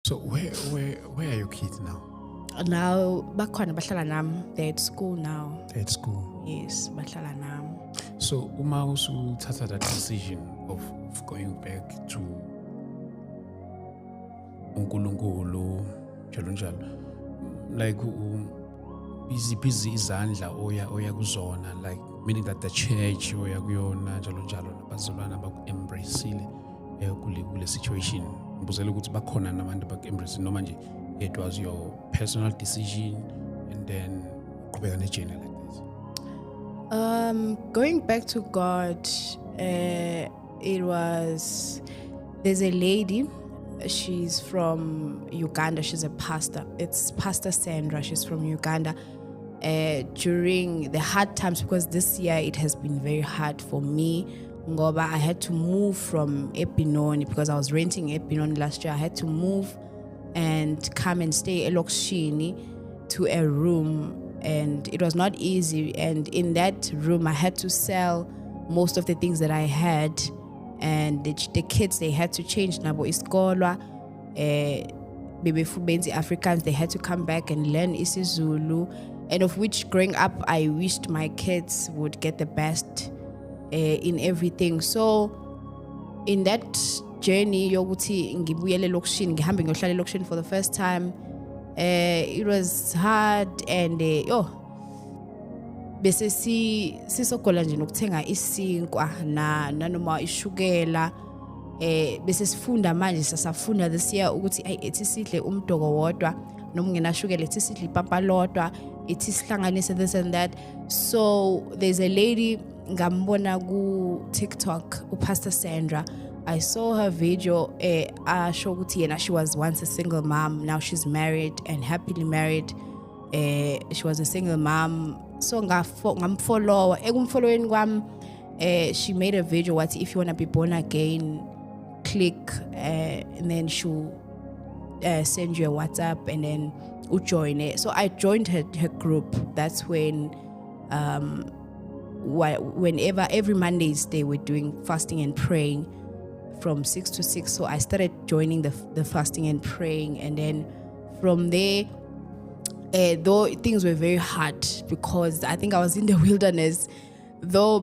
So where are your kids now? Now bakhona bahlala nami. They're at school now. They're at school. Yes, bahlala nami. So uma usuthatha that decision of going back to uNkulunkulu njalo njalo, like iziphi izandla oya kuzona, like meaning that the church oya kuyona njalo njalo nabazalwana baku-embraceile kule situation, ngibuzela ukuthi bakhona nabantu baku-embrace noma nje it was your personal decision and then uqhubeka ne-journey like this? Going back to God, it was, there's a lady, she's from Uganda, she's a pastor. It's Pastor Sandra, she's from Uganda. During the hard times, because this year it has been very hard for me, ngoba I had to move from Epinoni because I was renting Epinoni last year. I had to move and come and stay eLokishini to a room, and it was not easy. And in that room I had to sell most of the things that I had, and the kids, they had to change nabo iskolwa, Benzi Africans, they had to come back and learn isiZulu, and of which growing up I wished my kids would get the best in everything. So in that journey yokuthi ngibuyele eLokishini, ngihambe ngiyohlala eLokishini for the first time, it was hard, and bese sisogola nje nokuthenga isinkwa nanoma ishukela, bese sifunda manje, sasafunda this year ukuthi ethi sidle umdoko wodwa noma ngenashukela, ethi sidle ipapa lodwa, ethi sihlanganise this and that. So there's a lady ngambona ku TikTok, Pastor Sandra. I saw her video, show ukuthi yena, she was once a single mom, now she's married and happily married. She was a single mom, so ngamfollow, ekumfollowing kwami, she made a video, what if you want to be born again, click, and then she'll send you a WhatsApp, and then you join it. So I joined her group. That's when whenever every Mondays they were doing fasting and praying from 6 to 6. So I started joining the fasting and praying, and then from there, though things were very hard because I think I was in the wilderness, though